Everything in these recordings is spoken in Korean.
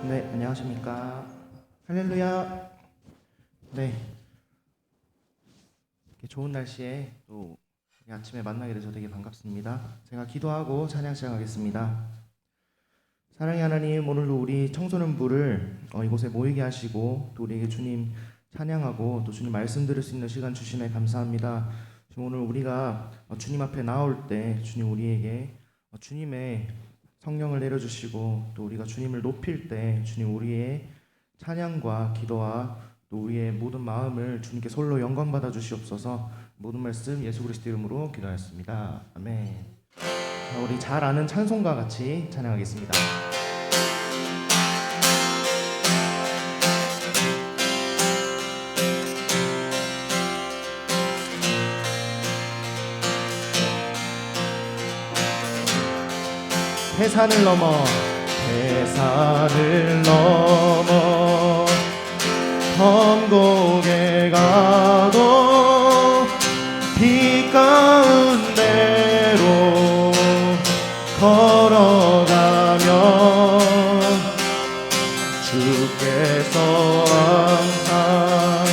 네, 안녕하십니까. 할렐루야. 네, 이렇게 좋은 날씨에 또 아침에 만나게 돼서 되게 반갑습니다. 제가 기도하고 찬양 시작하겠습니다. 사랑의 하나님, 오늘도 우리 청소년부를 이곳에 모이게 하시고 또 우리에게 주님 찬양하고 또 주님 말씀 들을 수 있는 시간 주시네 감사합니다. 지금 오늘 우리가 주님 앞에 나올 때 주님 우리에게 주님의 성령을 내려주시고 또 우리가 주님을 높일 때 주님 우리의 찬양과 기도와 또 우리의 모든 마음을 주님께 솔로 영광 받아 주시옵소서. 모든 말씀 예수 그리스도 이름으로 기도하였습니다. 아멘. 자, 우리 잘 아는 찬송과 같이 찬양하겠습니다. 해산을 넘어 천국에 가도 빛 가운데로 걸어가면 주께서 항상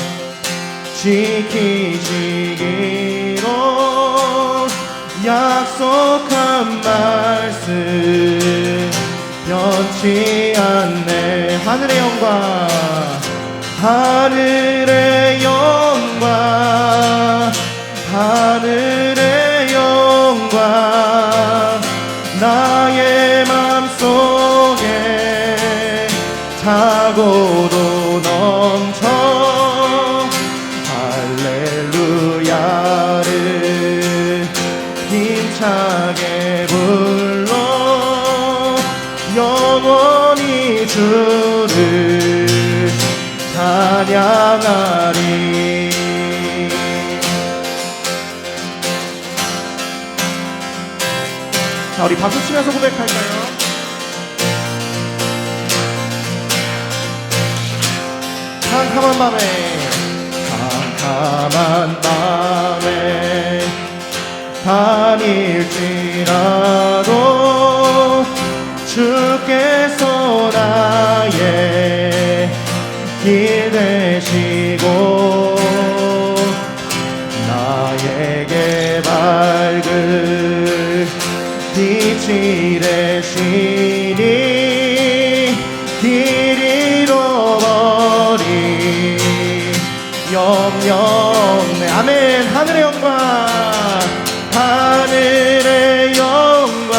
지키시기로 약속한 말씀 변치 않네. 하늘의 영광, 하늘의 영광, 하늘의 영광, 나의 맘속에 차고도 넘쳐 할렐루야를 힘차게 불러 영원히 주를 찬양하리. 자, 우리 박수 치면서 고백할까요? 캄캄한 밤에 다닐지라도 주께서 나의 길 되시고 나에게 밝은 빛이 되시니 길 잃어버린 영영네. 아멘. 하늘의 영광, 하늘의 영광,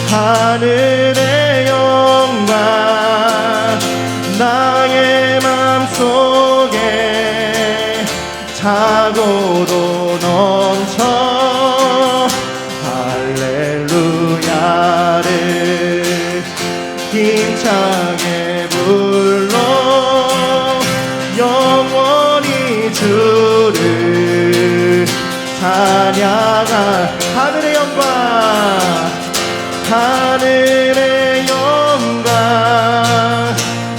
하늘의 영광, 나의 맘속에 차고도 넘쳐 할렐루야를 힘차게 불러 영원히 주를 찬양할. 하늘의 영광, 하늘의 영광,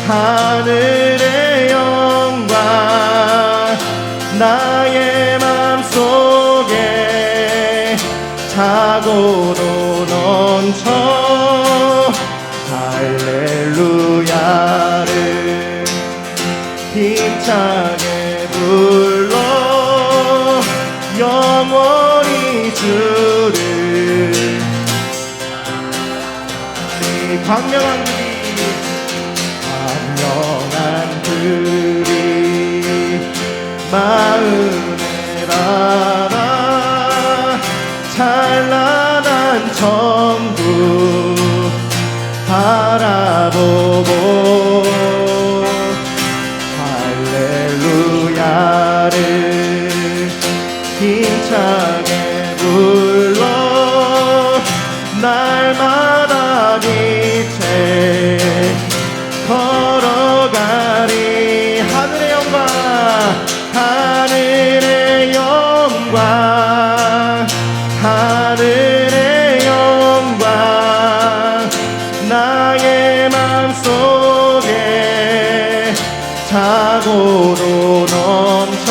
하늘의 영광, 나의 맘속에 차고도 넘쳐 할렐루야를 힘차게 불러 영원히 주를. 광명한 그리 마음에 담아 찬란한 천국 바라보고 할렐루야를 힘차게 불러 날마다 빛에 걸어가리. 하늘의 영광, 하늘의 영광, 하늘의 영광, 나의 맘속에 차고도 넘쳐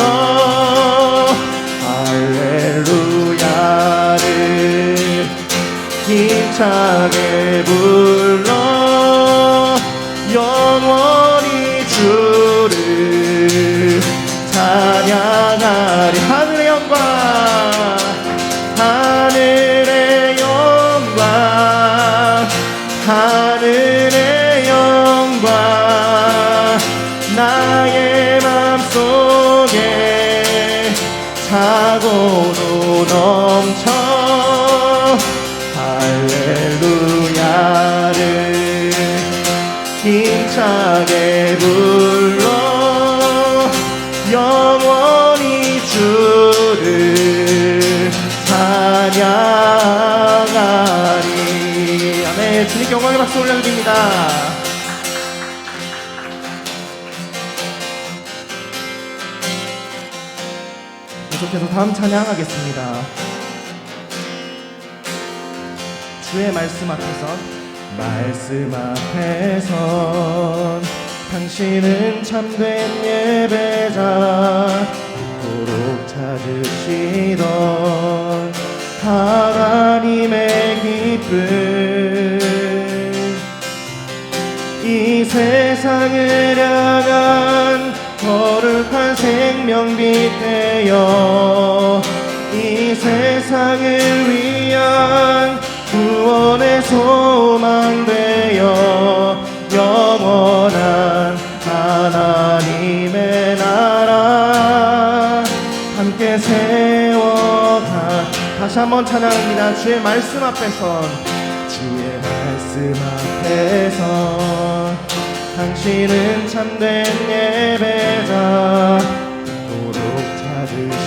할렐루야를 힘차게 불러 영원히 주를 찬양하리. 하늘의 영광, 하늘의 영광, 하늘의 영광, 나의 맘속에 차고도 넘쳐 할렐루야를 힘차게 불러 영원히 주를 찬양하리. 아멘. 주님께 영광의 박수 올려드립니다. 계속해서 다음 찬양하겠습니다. 주의 말씀 앞에선 당신은 참된 예배자, 그토록 찾으시던 하나님의 기쁨, 이 세상을 향한 거룩한 생명빛 되어 이 세상을 위한 구원의 소망 되어 영원한 하나님의 나라 함께 세워가. 다시 한번 찬양합니다. 주의 말씀 앞에선, 주의 말씀 앞에선 당신은 참된 예배자, 그토록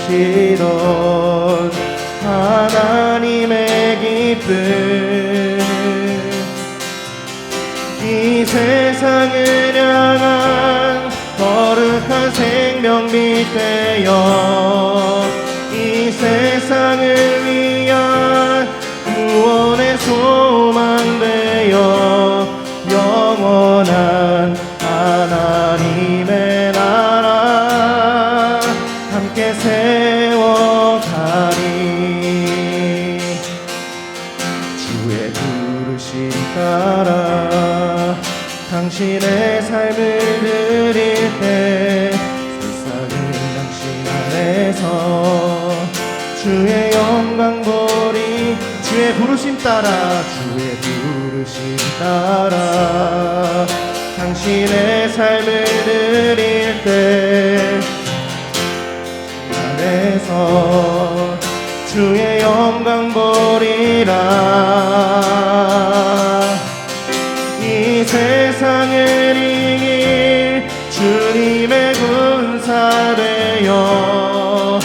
찾으시던 하나님의 기쁨, 이 세상을 향한 거룩한 생명빛 되어 이 세상을 위한 구원의 소망 되어 영원한 하나님의 나라 함께 세워가리. 주의 부르심 따라 당신의 삶을 드릴 때 세상은 당신 안에서 주의 영광 보리. 주의 부르심 따라, 주의 부르심 따라 당신의 삶을 드릴 때 안에서 주의 영광 보리라. 이 세상을 이길 주님의 군사 되어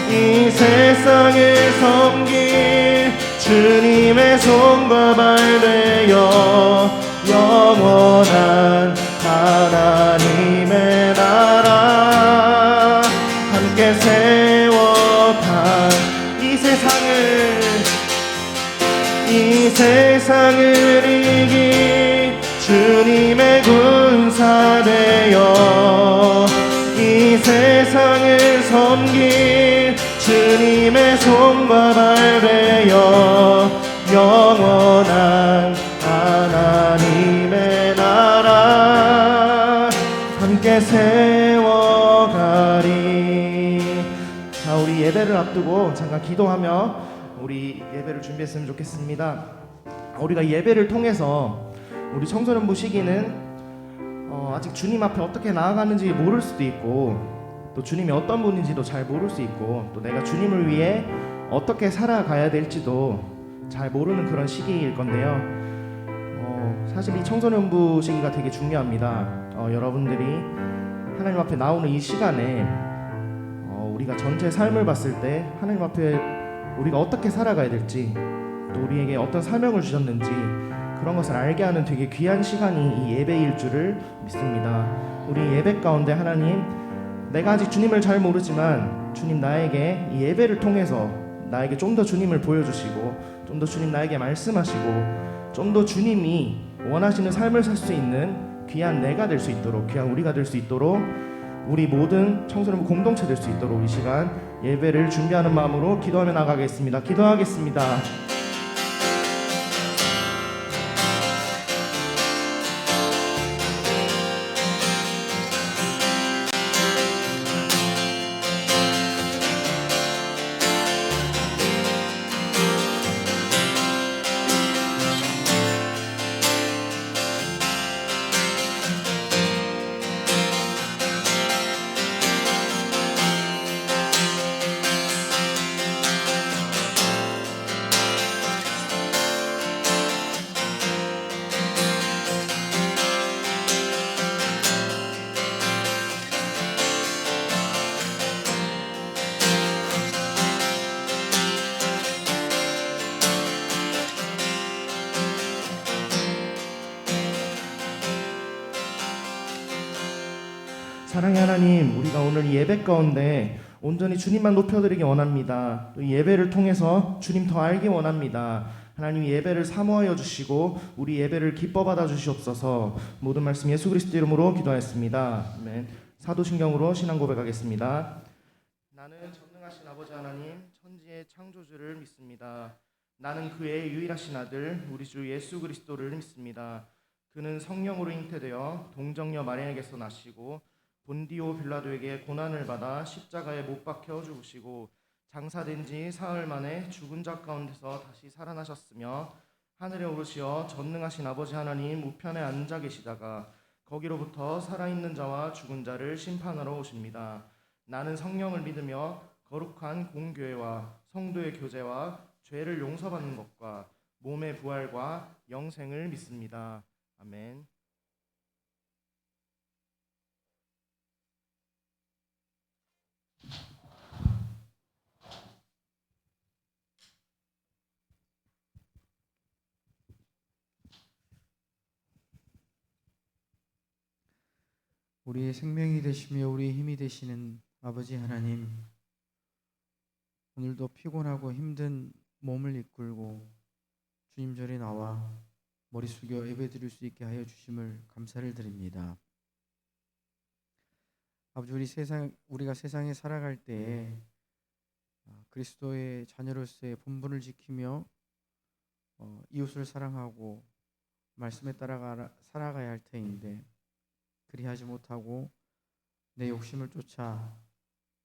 이 세상을 섬길 주님의 손과 발 되어 영원한 하나님의 나라 함께 세워가. 이 세상을 이길 주님의 군사 되어 이 세상을 섬길 주님의 손과 발 되어 영원한 하나님의 나라 함께 세워가리. 자, 우리 예배를 앞두고 잠깐 기도하며 우리 예배를 준비했으면 좋겠습니다. 우리가 예배를 통해서 우리 청소년부 시기는 아직 주님 앞에 어떻게 나아가는지 모를 수도 있고, 또 주님이 어떤 분인지도 잘 모를 수 있고, 또 내가 주님을 위해 어떻게 살아가야 될지도 잘 모르는 그런 시기일 건데요. 사실 이 청소년부 시기가 되게 중요합니다. 여러분들이 하나님 앞에 나오는 이 시간에 우리가 전체 삶을 봤을 때 하나님 앞에 우리가 어떻게 살아가야 될지, 또 우리에게 어떤 사명을 주셨는지 그런 것을 알게 하는 되게 귀한 시간이 이 예배일 줄을 믿습니다. 우리 예배 가운데 하나님, 내가 아직 주님을 잘 모르지만 주님 나에게 이 예배를 통해서 나에게 좀 더 주님을 보여주시고, 좀 더 주님 나에게 말씀하시고, 좀 더 주님이 원하시는 삶을 살 수 있는 귀한 내가 될 수 있도록, 귀한 우리가 될 수 있도록, 우리 모든 청소년부 공동체 될 수 있도록 이 시간 예배를 준비하는 마음으로 기도하며 나가겠습니다. 기도하겠습니다. 사랑의 하나님, 우리가 오늘 이 예배 가운데 온전히 주님만 높여드리기 원합니다. 또 이 예배를 통해서 주님 더 알기 원합니다. 하나님 예배를 사모하여 주시고 우리 예배를 기뻐 받아 주시옵소서. 모든 말씀 예수 그리스도 이름으로 기도하였습니다. 아멘. 사도신경으로 신앙 고백하겠습니다. 나는 전능하신 아버지 하나님 천지의 창조주를 믿습니다. 나는 그의 유일하신 아들 우리 주 예수 그리스도를 믿습니다. 그는 성령으로 잉태되어 동정녀 마리아에게서 나시고 본디오 빌라도에게 고난을 받아 십자가에 못 박혀 죽으시고 장사된 지 사흘 만에 죽은 자 가운데서 다시 살아나셨으며 하늘에 오르시어 전능하신 아버지 하나님 우편에 앉아 계시다가 거기로부터 살아있는 자와 죽은 자를 심판하러 오십니다. 나는 성령을 믿으며 거룩한 공교회와 성도의 교제와 죄를 용서받는 것과 몸의 부활과 영생을 믿습니다. 아멘. 우리의 생명이 되시며 우리의 힘이 되시는 아버지 하나님, 오늘도 피곤하고 힘든 몸을 이끌고 주님 절에 나와 머리 숙여 예배 드릴 수 있게 하여 주심을 감사를 드립니다. 아버지, 우리가 세상에 살아갈 때에 그리스도의 자녀로서의 본분을 지키며 이웃을 사랑하고 말씀에 따라 살아가야 할 터인데 그리하지 못하고 내 욕심을 쫓아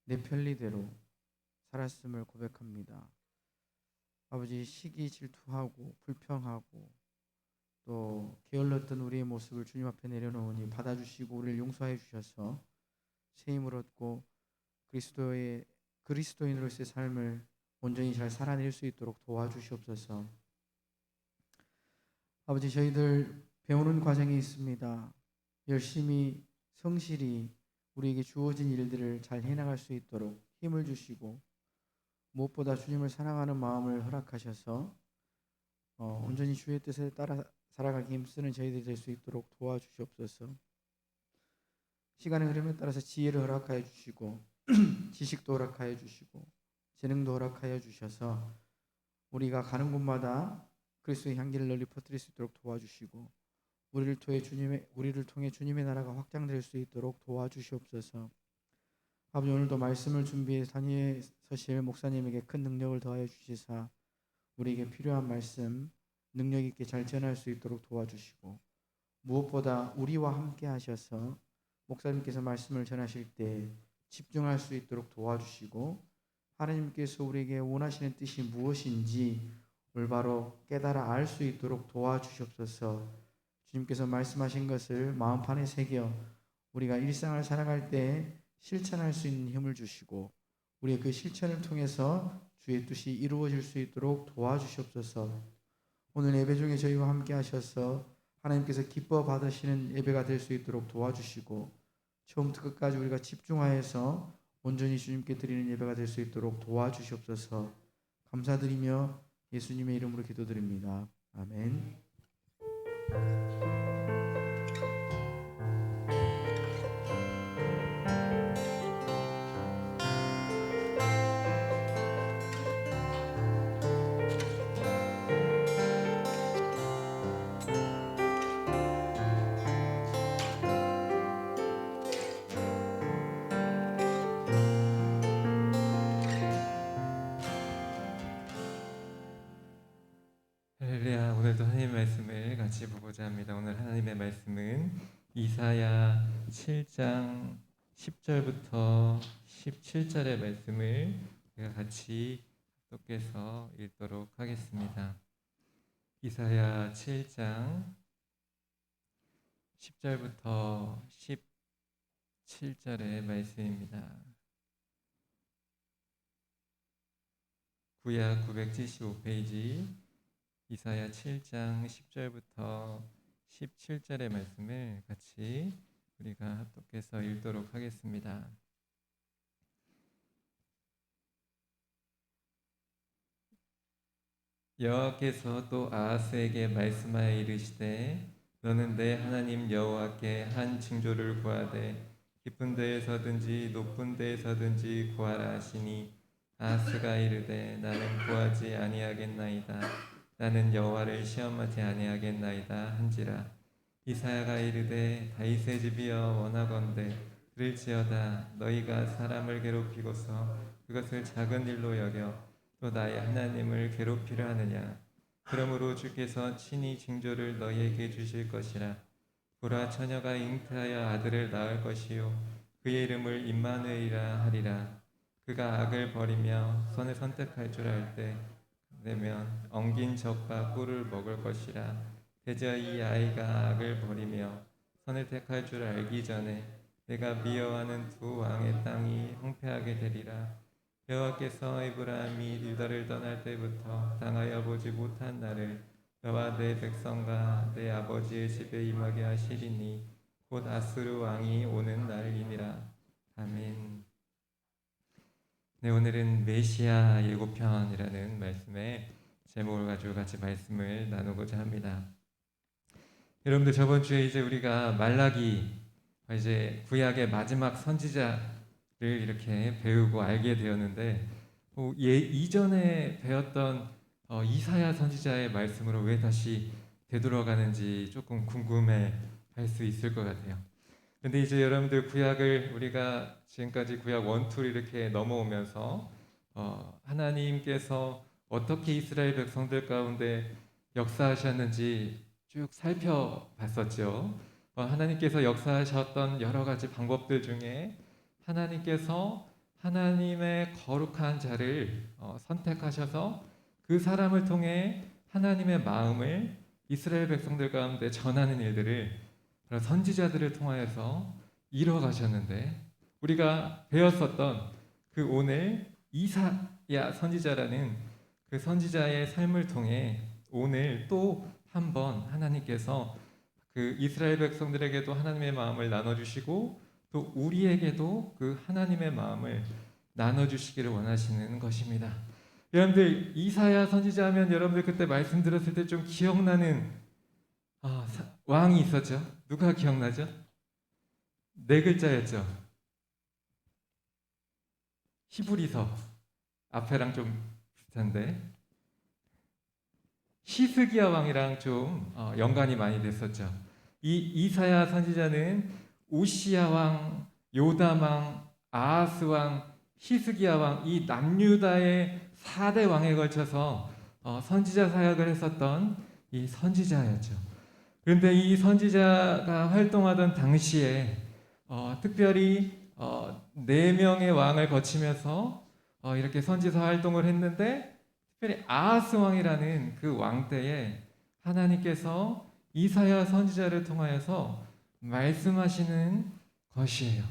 내 편리대로 살았음을 고백합니다. 아버지, 시기 질투하고 불평하고 또 게을렀던 우리의 모습을 주님 앞에 내려놓으니 받아주시고 우리를 용서해 주셔서 새 힘을 얻고 그리스도인으로서의 삶을 온전히 잘 살아낼 수 있도록 도와주시옵소서. 아버지, 저희들 배우는 과정이 있습니다. 열심히 성실히 우리에게 주어진 일들을 잘 해나갈 수 있도록 힘을 주시고 무엇보다 주님을 사랑하는 마음을 허락하셔서 온전히 주의 뜻에 따라 살아가기 힘쓰는 저희들이 될 수 있도록 도와주시옵소서. 시간의 흐름에 따라서 지혜를 허락하여 주시고 지식도 허락하여 주시고 재능도 허락하여 주셔서 우리가 가는 곳마다 그리스도의 향기를 널리 퍼뜨릴 수 있도록 도와주시고 우리를 통해 주님의 나라가 확장될 수 있도록 도와주시옵소서. 아버지, 오늘도 말씀을 준비해 단위에 서실 목사님에게 큰 능력을 더하여 주시사 우리에게 필요한 말씀 능력 있게 잘 전할 수 있도록 도와주시고 무엇보다 우리와 함께 하셔서 목사님께서 말씀을 전하실 때 집중할 수 있도록 도와주시고 하나님께서 우리에게 원하시는 뜻이 무엇인지 올바로 깨달아 알 수 있도록 도와주시옵소서. 주님께서 말씀하신 것을 마음판에 새겨 우리가 일상을 살아갈 때 실천할 수 있는 힘을 주시고 우리의 그 실천을 통해서 주의 뜻이 이루어질 수 있도록 도와주시옵소서. 오늘 예배 중에 저희와 함께 하셔서 하나님께서 기뻐 받으시는 예배가 될 수 있도록 도와주시고 처음부터 끝까지 우리가 집중하여서 온전히 주님께 드리는 예배가 될 수 있도록 도와주시옵소서. 감사드리며 예수님의 이름으로 기도드립니다. 아멘. 할렐루야. 오늘도 하나님의 말씀을 같이 보고자 합니다. 오늘 하나님의 말씀은 이사야 7장 10절부터 17절의 말씀을 우리가 같이 합독해서 읽도록 하겠습니다. 이사야 7장 10절부터 17절의 말씀입니다. 구약 975페이지 이사야 7장 10절부터 17절의 말씀을 같이 우리가 합독해서 읽도록 하겠습니다. 여호와께서 또 아하스에게 말씀하여 이르시되 너는 내 하나님 여호와께 한 징조를 구하되 깊은 데에서든지 높은 데에서든지 구하라 하시니 아하스가 이르되 나는 구하지 아니하겠나이다. 나는 여호와를 시험하지 아니하겠나이다 한지라. 이사야가 이르되 다윗의 집이여 원하건대 들을지어다. 너희가 사람을 괴롭히고서 그것을 작은 일로 여겨 또 나의 하나님을 괴롭히려 하느냐. 그러므로 주께서 친히 징조를 너희에게 주실 것이라. 보라, 처녀가 잉태하여 아들을 낳을 것이요 그의 이름을 임마누엘이라 하리라. 그가 악을 버리며 선을 선택할 줄 알 때 되면 엉긴 적과 꿀을 먹을 것이라. 대저 이 아이가 악을 버리며 선을 택할 줄 알기 전에 내가 미워하는 두 왕의 땅이 황폐하게 되리라. 여호와께서 에브라임이 유다를 떠날 때부터 당하여 보지 못한 날을 너와 내 백성과 내 아버지의 집에 임하게 하시리니 곧 아수르 왕이 오는 날이니라. 아멘. 네, 오늘은 메시아 예고편이라는 말씀의 제목을 가지고 같이 말씀을 나누고자 합니다. 여러분들, 저번 주에 이제 우리가 말라기, 이제 구약의 마지막 선지자를 이렇게 배우고 알게 되었는데, 이전에 배웠던 이사야 선지자의 말씀으로 왜 다시 되돌아가는지 조금 궁금해 할 수 있을 것 같아요. 근데 이제 여러분들, 구약을 우리가 지금까지 구약 1, 2 이렇게 넘어오면서 하나님께서 어떻게 이스라엘 백성들 가운데 역사하셨는지 쭉 살펴봤었죠. 하나님께서 역사하셨던 여러 가지 방법들 중에 하나님께서 하나님의 거룩한 자를 선택하셔서 그 사람을 통해 하나님의 마음을 이스라엘 백성들 가운데 전하는 일들을 선지자들을 통하여서 이뤄가셨는데, 우리가 배웠었던 그 오늘 이사야 선지자라는 그 선지자의 삶을 통해 오늘 또 한 번 하나님께서 그 이스라엘 백성들에게도 하나님의 마음을 나눠주시고 또 우리에게도 그 하나님의 마음을 나눠주시기를 원하시는 것입니다. 여러분들, 이사야 선지자 하면 여러분들 그때 말씀 들었을 때 좀 기억나는 왕이 있었죠. 누가 기억나죠? 4글자였죠. 히브리서 앞에랑 좀 비슷한데 히스기야 왕이랑 좀 연관이 많이 됐었죠. 이 이사야 선지자는 우시야 왕, 요담 왕, 아하스 왕, 히스기야 왕, 이 남유다의 4대 왕에 걸쳐서 선지자 사역을 했었던 이 선지자였죠. 그런데 이 선지자가 활동하던 당시에 특별히 4명의 왕을 거치면서 이렇게 선지자 활동을 했는데, 특별히 아하스 왕이라는 그 왕 때에 하나님께서 이사야 선지자를 통하여서 말씀하시는 것이에요.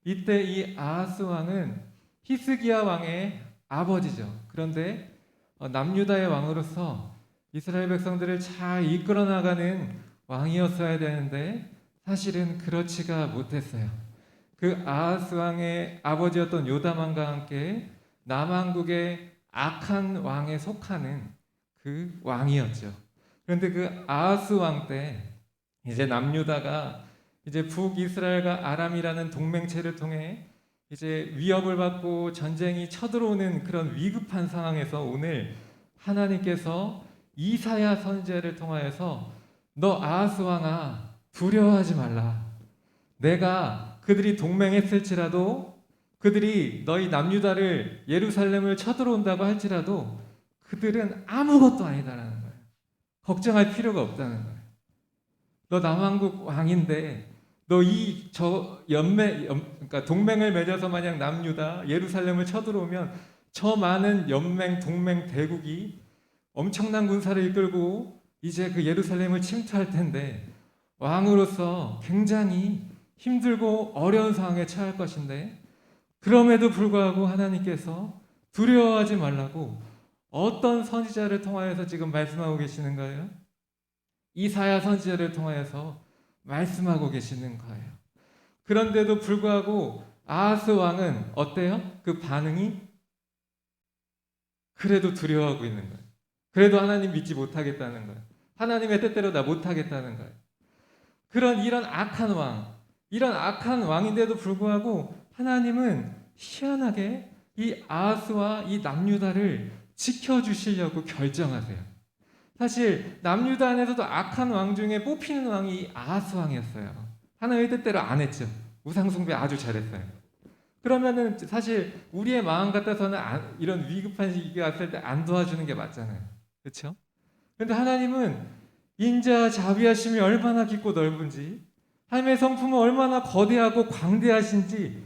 이때 이 아하스 왕은 히스기야 왕의 아버지죠. 그런데 남유다의 왕으로서 이스라엘 백성들을 잘 이끌어 나가는 왕이었어야 되는데 사실은 그렇지가 못했어요. 그 아하스 왕의 아버지였던 요담 왕과 함께 남왕국의 악한 왕에 속하는 그 왕이었죠. 그런데 그 아하스 왕 때 이제 남유다가 이제 북이스라엘과 아람이라는 동맹체를 통해 이제 위협을 받고 전쟁이 쳐들어오는 그런 위급한 상황에서 오늘 하나님께서 이사야 선지자를 통하여서 너 아하스 왕아, 두려워하지 말라. 내가 그들이 동맹했을지라도, 그들이 너희 남유다를 예루살렘을 쳐들어온다고 할지라도 그들은 아무것도 아니다라는 거예요. 걱정할 필요가 없다는 거예요. 너 남왕국 왕인데 너 그러니까 동맹을 맺어서 만약 남유다 예루살렘을 쳐들어오면 저 많은 연맹 동맹 대국이 엄청난 군사를 이끌고 이제 그 예루살렘을 침투할 텐데 왕으로서 굉장히 힘들고 어려운 상황에 처할 것인데, 그럼에도 불구하고 하나님께서 두려워하지 말라고 어떤 선지자를 통하여서 지금 말씀하고 계시는 거예요? 이사야 선지자를 통하여서 말씀하고 계시는 거예요. 그런데도 불구하고 아하스 왕은 어때요? 그 반응이 그래도 두려워하고 있는 거예요. 그래도 하나님 믿지 못하겠다는 거예요. 하나님의 뜻대로 나 못하겠다는 거예요. 이런 악한 왕, 이런 악한 왕인데도 불구하고 하나님은 희한하게 이 아하스와 이 남유다를 지켜주시려고 결정하세요. 사실 남유다 안에서도 악한 왕 중에 뽑히는 왕이 이 아하스 왕이었어요. 하나님의 뜻대로 안 했죠. 우상숭배 아주 잘했어요. 그러면은 사실 우리의 마음 같아서는 이런 위급한 시기가 왔을 때 안 도와주는 게 맞잖아요. 그렇죠? 그런데 하나님은 인자 자비하심이 얼마나 깊고 넓은지, 하나님의 성품은 얼마나 거대하고 광대하신지,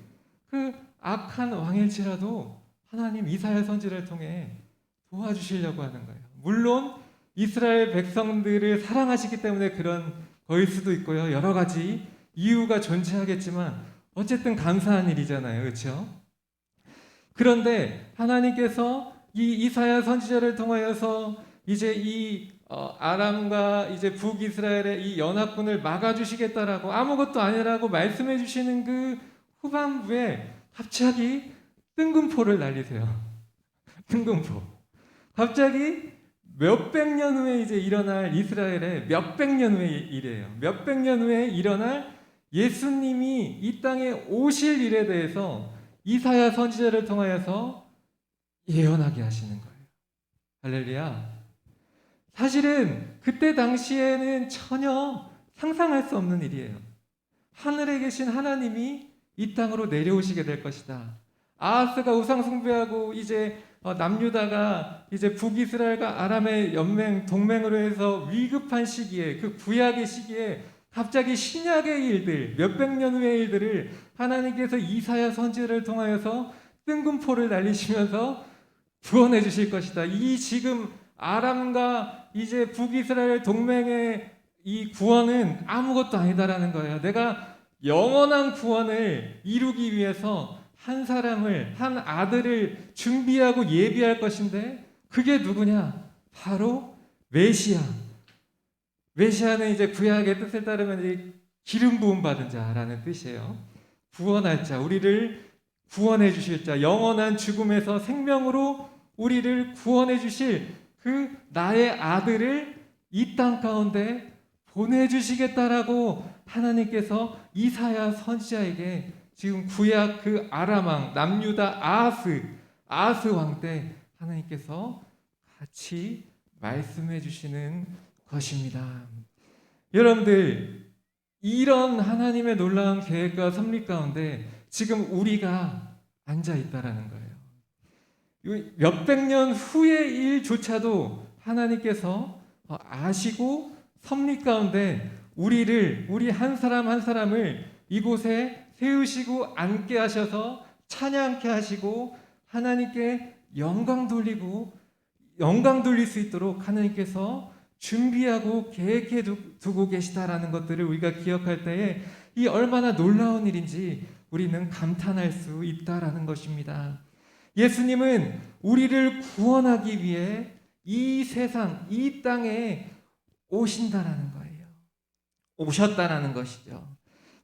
그 악한 왕일지라도 하나님 이사야 선지를 통해 도와주시려고 하는 거예요. 물론 이스라엘 백성들을 사랑하시기 때문에 그런 거일 수도 있고요. 여러 가지 이유가 존재하겠지만 어쨌든 감사한 일이잖아요. 그렇죠? 그런데 하나님께서 이 이사야 선지자를 통하여서 이제 이 아람과 이제 북이스라엘의 이 연합군을 막아주시겠다라고 아무것도 아니라고 말씀해 주시는 그 후반부에 갑자기 뜬금포를 날리세요. 뜬금포. 갑자기 몇백 년 후에 이제 일어날 이스라엘의 몇백 년 후의 일이에요. 몇백 년 후에 일어날 예수님이 이 땅에 오실 일에 대해서 이사야 선지자를 통하여서 예언하게 하시는 거예요. 할렐루야. 사실은 그때 당시에는 전혀 상상할 수 없는 일이에요. 하늘에 계신 하나님이 이 땅으로 내려오시게 될 것이다. 아하스가 우상 숭배하고 이제 남유다가 이제 북이스라엘과 아람의 연맹 동맹으로 해서 위급한 시기에, 그 구약의 시기에 갑자기 신약의 일들, 몇백 년 후의 일들을 하나님께서 이사야 선지자를 통하여서 뜬금포를 날리시면서 구원해 주실 것이다. 이 지금 아람과 이제 북이스라엘 동맹의 이 구원은 아무것도 아니다라는 거예요. 내가 영원한 구원을 이루기 위해서 한 사람을, 한 아들을 준비하고 예비할 것인데 그게 누구냐? 바로 메시아. 메시아는 이제 구약의 뜻을 따르면 이제 기름 부음 받은 자라는 뜻이에요. 구원할 자, 우리를 구원해 주실 자, 영원한 죽음에서 생명으로 우리를 구원해 주실 그 나의 아들을 이 땅 가운데 보내주시겠다라고 하나님께서 이사야 선지자에게 지금 구약 그 아람 왕 남유다 아하스 왕 때 하나님께서 같이 말씀해 주시는 것입니다. 여러분들, 이런 하나님의 놀라운 계획과 섭리 가운데 지금 우리가 앉아 있다라는 거예요. 몇백 년 후의 일조차도 하나님께서 아시고 섭리 가운데 우리 한 사람 한 사람을 이곳에 세우시고 앉게 하셔서 찬양케 하시고 하나님께 영광 돌릴 수 있도록 하나님께서 준비하고 계획해 두고 계시다라는 것들을 우리가 기억할 때에 이 얼마나 놀라운 일인지 우리는 감탄할 수 있다라는 것입니다. 예수님은 우리를 구원하기 위해 이 세상, 이 땅에 오신다라는 거예요. 오셨다라는 것이죠.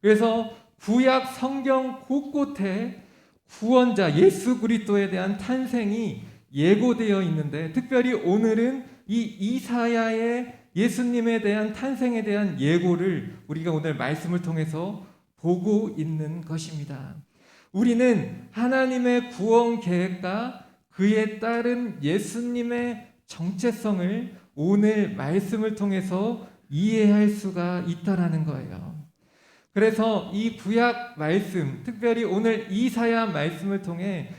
그래서 구약 성경 곳곳에 구원자 예수 그리스도에 대한 탄생이 예고되어 있는데, 특별히 오늘은 이 이사야의 예수님에 대한 탄생에 대한 예고를 우리가 오늘 말씀을 통해서 보고 있는 것입니다. 우리는 하나님의 구원 계획과 그에 따른 예수님의 정체성을 오늘 말씀을 통해서 이해할 수가 있다라는 거예요. 그래서 이 구약 말씀, 특별히 오늘 이사야 말씀을 통해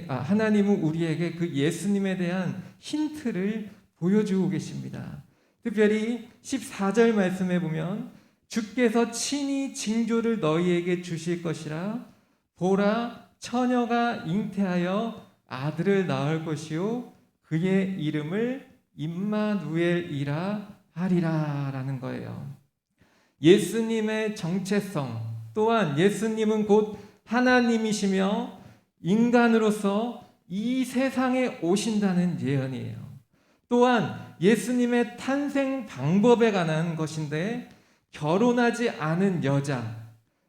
하나님은 우리에게 그 예수님에 대한 힌트를 보여주고 계십니다. 특별히 14절 말씀에 보면 주께서 친히 징조를 너희에게 주실 것이라. 보라, 처녀가 잉태하여 아들을 낳을 것이요 그의 이름을 임마누엘이라 하리라 라는 거예요. 예수님의 정체성, 또한 예수님은 곧 하나님이시며 인간으로서 이 세상에 오신다는 예언이에요. 또한 예수님의 탄생 방법에 관한 것인데, 결혼하지 않은 여자,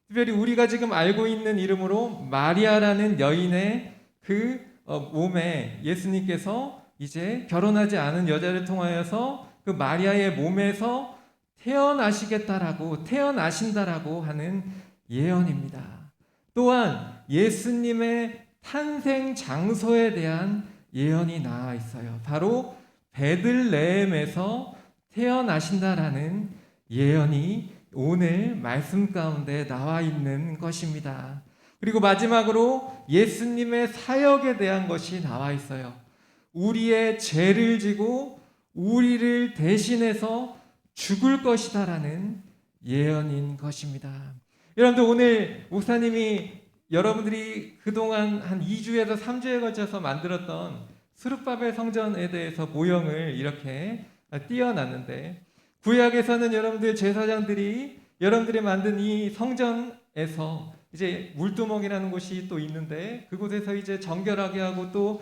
특별히 우리가 지금 알고 있는 이름으로 마리아라는 여인의 그 몸에 예수님께서 이제 결혼하지 않은 여자를 통하여서 그 마리아의 몸에서 태어나시겠다라고, 태어나신다라고 하는 예언입니다. 또한 예수님의 탄생 장소에 대한 예언이 나와 있어요. 바로 베들레헴에서 태어나신다라는 예언이 오늘 말씀 가운데 나와 있는 것입니다. 그리고 마지막으로 예수님의 사역에 대한 것이 나와 있어요. 우리의 죄를 지고 우리를 대신해서 죽을 것이다라는 예언인 것입니다. 여러분들, 오늘 목사님이 여러분들이 그동안 한 2주에서 3주에 걸쳐서 만들었던 스룹바벨 성전에 대해서 모형을 이렇게 띄워놨는데, 구약에서는 여러분들 제사장들이 여러분들이 만든 이 성전에서 이제 물두멍이라는 곳이 또 있는데, 그곳에서 이제 정결하게 하고 또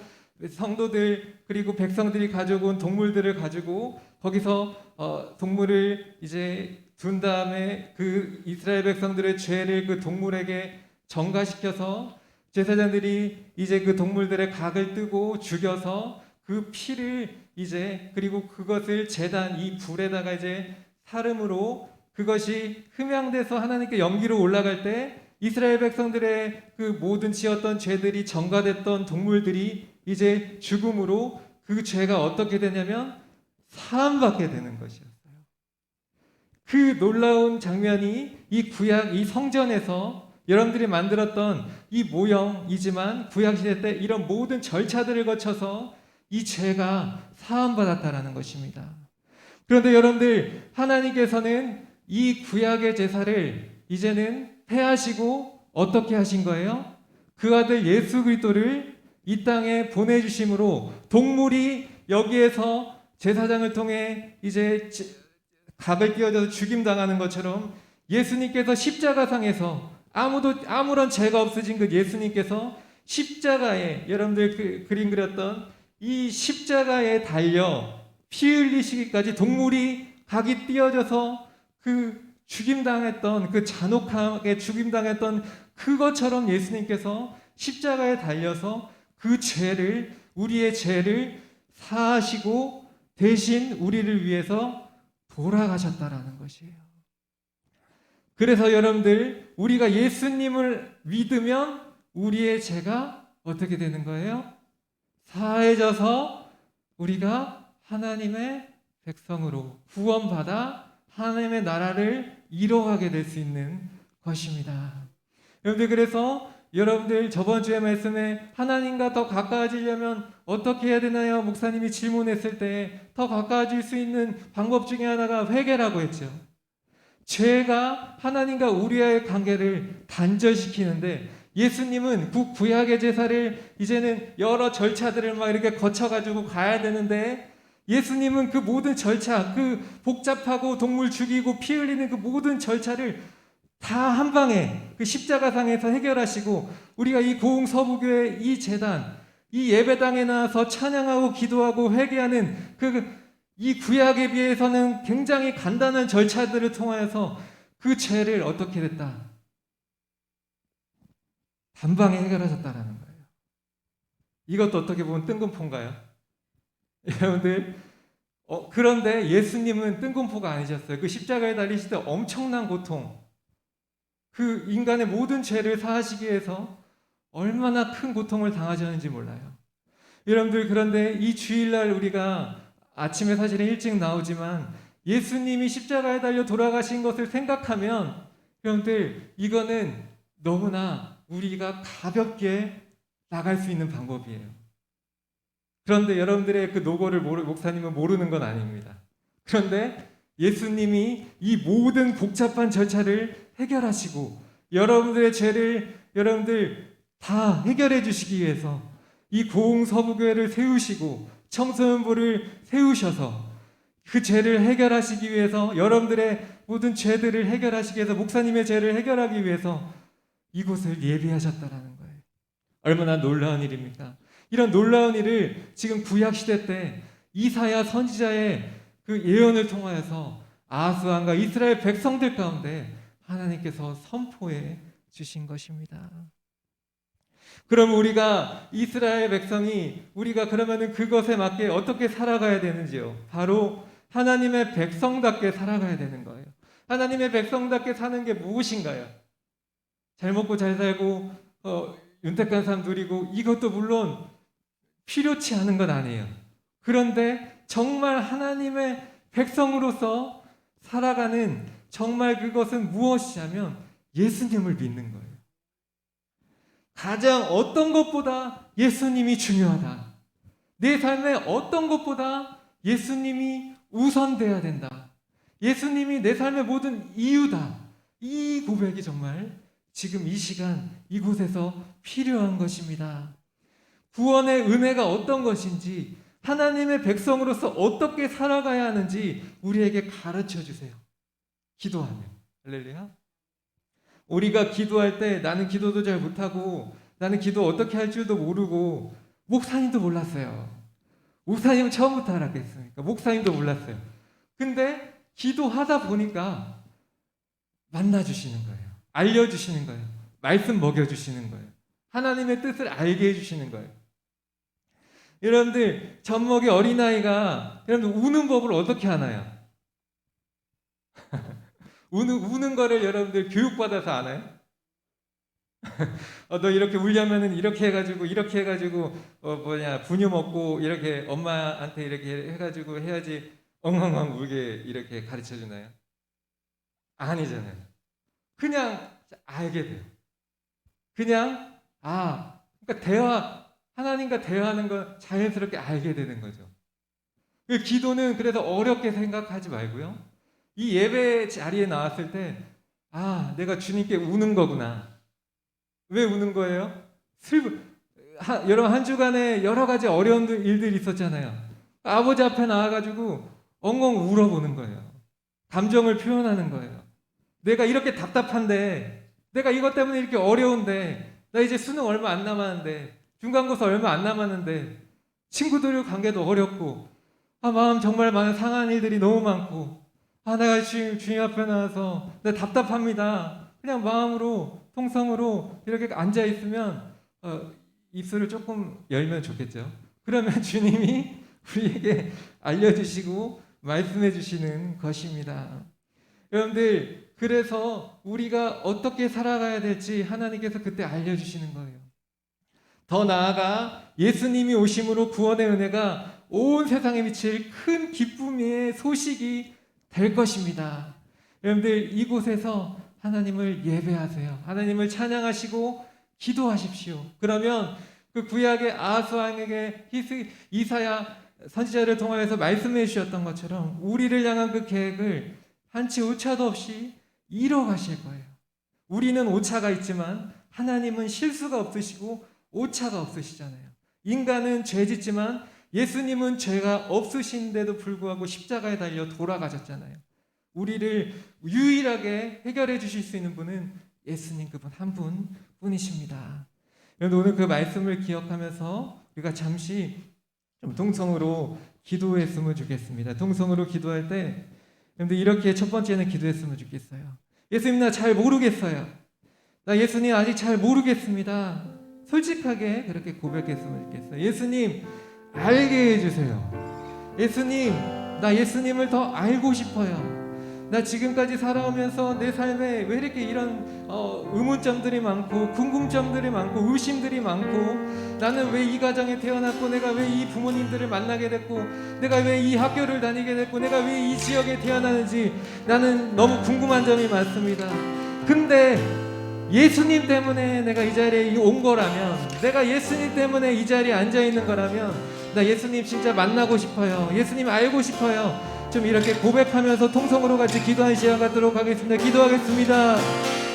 성도들 그리고 백성들이 가져온 동물들을 가지고 거기서 동물을 이제 둔 다음에 그 이스라엘 백성들의 죄를 그 동물에게 전가시켜서 제사장들이 이제 그 동물들의 각을 뜨고 죽여서 그 피를 이제, 그리고 그것을 제단 이 불에다가 이제 사름으로 그것이 흠양돼서 하나님께 연기로 올라갈 때 이스라엘 백성들의 그 모든 지었던 죄들이 전가됐던 동물들이 이제 죽음으로 그 죄가 어떻게 되냐면 사함받게 되는 것이었어요. 그 놀라운 장면이 이 구약 이 성전에서 여러분들이 만들었던 이 모형이지만 구약시대 때 이런 모든 절차들을 거쳐서 이 죄가 사함받았다라는 것입니다. 그런데 여러분들, 하나님께서는 이 구약의 제사를 이제는 폐하시고 어떻게 하신 거예요? 그 아들 예수 그리스도를 이 땅에 보내주심으로 동물이 여기에서 제사장을 통해 이제 각을 끼워져서 죽임당하는 것처럼 예수님께서 십자가상에서 아무런 죄가 없으신 그 예수님께서 십자가에, 여러분들 그림 그렸던 이 십자가에 달려 피 흘리시기까지 동물이 각이 띄어져서 그 죽임당했던, 그 잔혹하게 죽임당했던 그것처럼 예수님께서 십자가에 달려서 그 죄를, 우리의 죄를 사하시고 대신 우리를 위해서 돌아가셨다라는 것이에요. 그래서 여러분들, 우리가 예수님을 믿으면 우리의 죄가 어떻게 되는 거예요? 사해져서 우리가 하나님의 백성으로 구원받아 하나님의 나라를 이뤄가게 될 수 있는 것입니다. 여러분들, 그래서 여러분들 저번 주에 말씀에 하나님과 더 가까워지려면 어떻게 해야 되나요? 목사님이 질문했을 때 더 가까워질 수 있는 방법 중에 하나가 회개라고 했죠. 죄가 하나님과 우리와의 관계를 단절시키는데, 예수님은 그 구약의 제사를 이제는 여러 절차들을 막 이렇게 거쳐가지고 가야 되는데, 예수님은 그 모든 절차, 그 복잡하고 동물 죽이고 피 흘리는 그 모든 절차를 다 한 방에 그 십자가상에서 해결하시고, 우리가 이 고흥서부교회 이 제단, 이 예배당에 나와서 찬양하고 기도하고 회개하는 이 구약에 비해서는 굉장히 간단한 절차들을 통하여서 그 죄를 어떻게 됐다? 단방에 해결하셨다라는 거예요. 이것도 어떻게 보면 뜬금포인가요? 여러분들, 그런데 예수님은 뜬금포가 아니셨어요. 그 십자가에 달리실 때 엄청난 고통, 그 인간의 모든 죄를 사하시기 위해서 얼마나 큰 고통을 당하셨는지 몰라요. 여러분들, 그런데 이 주일날 우리가 아침에 사실은 일찍 나오지만 예수님이 십자가에 달려 돌아가신 것을 생각하면, 여러분들, 이거는 너무나 우리가 가볍게 나갈 수 있는 방법이에요. 그런데 여러분들의 그 노고를 목사님은 모르는 건 아닙니다. 그런데 예수님이 이 모든 복잡한 절차를 해결하시고 여러분들의 죄를 여러분들 다 해결해 주시기 위해서 이 고흥서부교회를 세우시고 청소년부를 세우셔서 그 죄를 해결하시기 위해서, 여러분들의 모든 죄들을 해결하시기 위해서, 목사님의 죄를 해결하기 위해서 이곳을 예비하셨다라는 거예요. 얼마나 놀라운 일입니까? 이런 놀라운 일을 지금 구약시대 때 이사야 선지자의 그 예언을 통하여서 아하스 왕과 이스라엘 백성들 가운데 하나님께서 선포해 주신 것입니다. 그럼 우리가, 이스라엘 백성이, 우리가 그러면은 그것에 맞게 어떻게 살아가야 되는지요? 바로 하나님의 백성답게 살아가야 되는 거예요. 하나님의 백성답게 사는 게 무엇인가요? 잘 먹고 잘 살고 윤택한 삶 누리고 이것도 물론 필요치 않은 건 아니에요. 그런데 정말 하나님의 백성으로서 살아가는 정말 그것은 무엇이냐면 예수님을 믿는 거예요. 가장 어떤 것보다 예수님이 중요하다. 내 삶에 어떤 것보다 예수님이 우선돼야 된다. 예수님이 내 삶의 모든 이유다. 이 고백이 정말 지금 이 시간 이곳에서 필요한 것입니다. 구원의 은혜가 어떤 것인지, 하나님의 백성으로서 어떻게 살아가야 하는지 우리에게 가르쳐 주세요. 기도하면. 할렐루야. 우리가 기도할 때 나는 기도도 잘 못하고 나는 기도 어떻게 할 줄도 모르고, 목사님도 몰랐어요. 목사님은 처음부터 알았겠습니까? 목사님도 몰랐어요. 근데 기도하다 보니까 만나주시는 거예요. 알려주시는 거예요. 말씀 먹여주시는 거예요. 하나님의 뜻을 알게 해주시는 거예요. 여러분들, 젖먹이 어린아이가 여러분들 우는 법을 어떻게 하나요? 우는 거를 여러분들 교육받아서 아나요? 너 이렇게 울려면은 이렇게 해가지고 분유 먹고 이렇게 엄마한테 이렇게 해가지고 해야지 엉엉엉 울게 이렇게 가르쳐 주나요? 아니잖아요. 그냥 알게 돼요. 그냥 그러니까 하나님과 대화하는 건 자연스럽게 알게 되는 거죠. 그 기도는 그래서 어렵게 생각하지 말고요. 이 예배 자리에 나왔을 때 내가 주님께 우는 거구나. 왜 우는 거예요? 여러분, 한 주간에 여러 가지 어려운 일들이 있었잖아요. 아버지 앞에 나와가지고 엉엉 울어보는 거예요. 감정을 표현하는 거예요. 내가 이렇게 답답한데, 내가 이것 때문에 이렇게 어려운데, 나 이제 수능 얼마 안 남았는데, 중간고사 얼마 안 남았는데, 친구들의 관계도 어렵고, 마음 정말 많은 상한 일들이 너무 많고, 내가 주님 앞에 나와서 나 답답합니다. 그냥 마음으로, 통성으로 이렇게 앉아 있으면 입술을 조금 열면 좋겠죠. 그러면 주님이 우리에게 알려주시고 말씀해 주시는 것입니다. 여러분들, 그래서 우리가 어떻게 살아가야 될지 하나님께서 그때 알려주시는 거예요. 더 나아가 예수님이 오심으로 구원의 은혜가 온 세상에 미칠 큰 기쁨의 소식이 될 것입니다. 여러분들, 이곳에서 하나님을 예배하세요. 하나님을 찬양하시고 기도하십시오. 그러면 그 구약의 아하스 왕에게 이사야 선지자를 통하여서 말씀해 주셨던 것처럼 우리를 향한 그 계획을 한치 오차도 없이 이뤄가실 거예요. 우리는 오차가 있지만 하나님은 실수가 없으시고 오차가 없으시잖아요. 인간은 죄 짓지만 예수님은 죄가 없으신데도 불구하고 십자가에 달려 돌아가셨잖아요. 우리를 유일하게 해결해 주실 수 있는 분은 예수님, 그분 한 분뿐이십니다. 오늘 그 말씀을 기억하면서 우리가 잠시 좀 동성으로 기도했으면 좋겠습니다. 동성으로 기도할 때 여러분들, 이렇게 첫 번째는 기도했으면 좋겠어요. 예수님, 나 잘 모르겠어요. 나 예수님 아직 잘 모르겠습니다. 솔직하게 그렇게 고백했으면 좋겠어요. 예수님, 알게 해주세요. 예수님, 나 예수님을 더 알고 싶어요. 나 지금까지 살아오면서 내 삶에 왜 이렇게 이런 의문점들이 많고 궁금점들이 많고 의심들이 많고, 나는 왜 이 가정에 태어났고, 내가 왜 이 부모님들을 만나게 됐고, 내가 왜 이 학교를 다니게 됐고, 내가 왜 이 지역에 태어나는지 나는 너무 궁금한 점이 많습니다. 근데 예수님 때문에 내가 이 자리에 온 거라면, 내가 예수님 때문에 이 자리에 앉아 있는 거라면, 나 예수님 진짜 만나고 싶어요. 예수님 알고 싶어요. 좀 이렇게 고백하면서 통성으로 같이 기도하는 시간 갖도록 하겠습니다. 기도하겠습니다.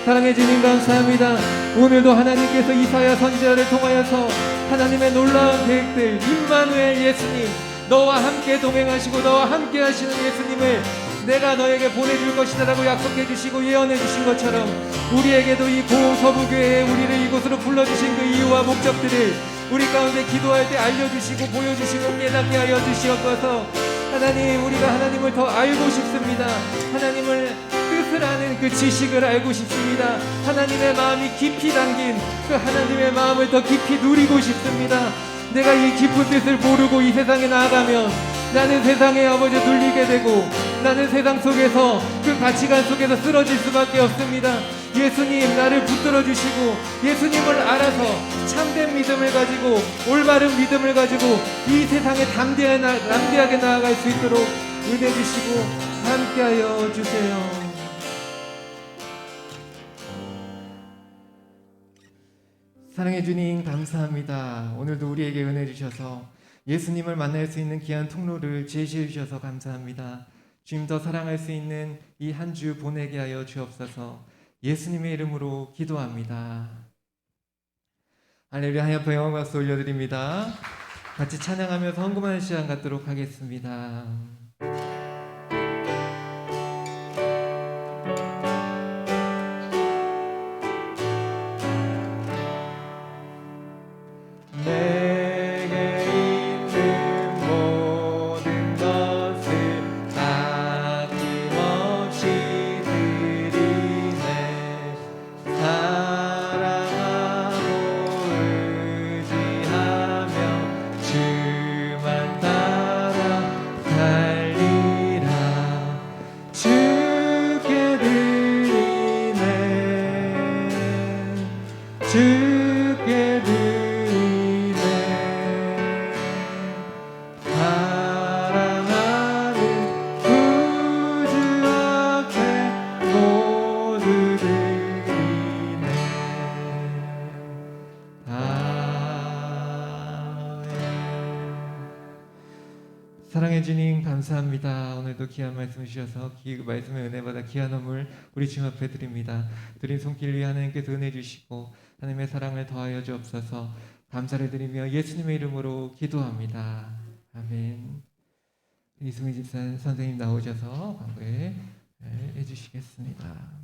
사랑해 주님, 감사합니다. 오늘도 하나님께서 이사야 선지자를 통하여서 하나님의 놀라운 계획들, 임마누엘 예수님, 너와 함께 동행하시고 너와 함께 하시는 예수님을 내가 너에게 보내줄 것이다 라고 약속해 주시고 예언해 주신 것처럼, 우리에게도 이 고서부교회에 우리를 이곳으로 불러주신 그 이유와 목적들을 우리 가운데 기도할 때 알려주시고 보여주시고 깨닫게 하여 주시옵소서. 하나님, 우리가 하나님을 더 알고 싶습니다. 하나님을 뜻을 아는 그 지식을 알고 싶습니다. 하나님의 마음이 깊이 담긴 그 하나님의 마음을 더 깊이 누리고 싶습니다. 내가 이 깊은 뜻을 모르고 이 세상에 나아가면 나는 세상의 아버지 눌리게 되고 나는 세상 속에서 그 가치관 속에서 쓰러질 수밖에 없습니다. 예수님 나를 붙들어 주시고 예수님을 알아서 참된 믿음을 가지고 올바른 믿음을 가지고 이 세상에 담대하게 나아갈 수 있도록 은혜 주시고 함께하여 주세요. 사랑해 주님 감사합니다. 오늘도 우리에게 은혜 주셔서 예수님을 만날 수 있는 귀한 통로를 제시해 주셔서 감사합니다. 주님 더 사랑할 수 있는 이 한 주 보내게 하여 주옵소서. 예수님의 이름으로 기도합니다. 할렐루야. 하얀 영광 박수 올려드립니다. 같이 찬양하면서 헌금하는 시간 갖도록 하겠습니다. 내게 있는 모든 것을 아낌없이 드리네. 사랑하고 의지하며 주만 따라 달리라. 주께 드리네. 주께 드리네. 사랑하는 구주 앞에 모두 드리네. 사랑해 주님 감사합니다. 오늘도 귀한 말씀 주셔서 그 말씀의 은혜 받아 귀한 선물 우리 주님 앞에 드립니다. 드린 손길 위에 하나님께서 은혜 주시고 하나님의 사랑을 더하여 주옵소서. 감사를 드리며 예수님의 이름으로 기도합니다. 아멘. 이승희 집사 선생님 나오셔서 광고해 주시겠습니다.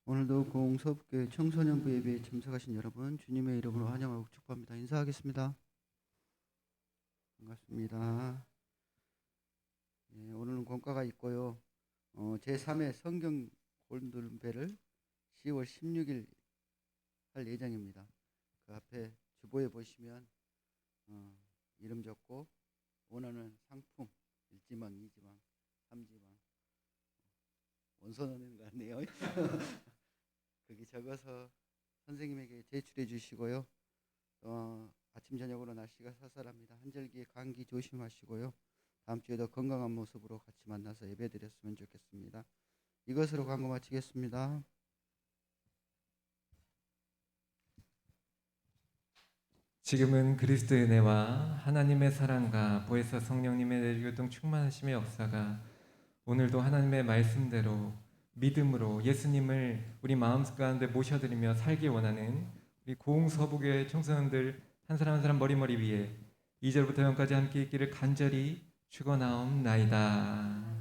오늘도 공서부교회 청소년부 예배에 참석하신 여러분 주님의 이름으로 환영하고 축복합니다. 인사하겠습니다. 반갑습니다. 예, 오늘은 공과가 있고요. 제3회 성경 골든벨을 10월 16일 할 예정입니다. 그 앞에 주보에 보시면 이름 적고 원하는 상품 1지망, 2지망, 3지망 원서는 것 같네요. 거기 적어서 선생님에게 제출해 주시고요. 아침 저녁으로 날씨가 쌀쌀합니다. 한절기에 감기 조심하시고요. 다음 주에도 건강한 모습으로 같이 만나서 예배드렸으면 좋겠습니다. 이것으로 광고 마치겠습니다. 지금은 그리스도의 은혜와 하나님의 사랑과 보혜사 성령님의 내주교통 충만하심의 역사가 오늘도 하나님의 말씀대로 믿음으로 예수님을 우리 마음 가운데 모셔드리며 살기 원하는 우리 고흥서부교회 청소년들 한 사람 한 사람 머리머리 위에 2절부터 0까지 함께 있기를 간절히 축원하옵나이다.